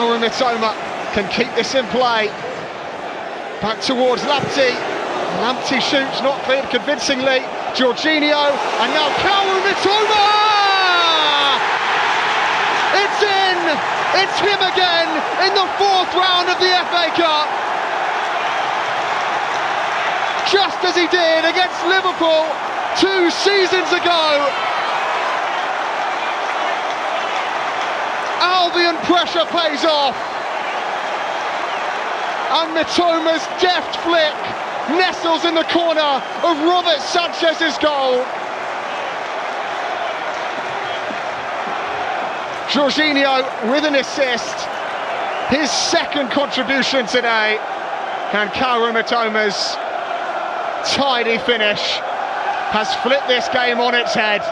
Kaoru Mitoma can keep this in play. Back towards Lamptey. Lamptey shoots, not cleared convincingly. Jorginho, and now Kaoru Mitoma! It's in! It's him again in the fourth round of the FA Cup. Just as he did against Liverpool 2 seasons ago. Albion pressure pays off. And Mitoma's deft flick nestles in the corner of Robert Sanchez's goal. Jorginho with an assist, his second contribution today, and Kaoru Mitoma's tidy finish has flipped this game on its head.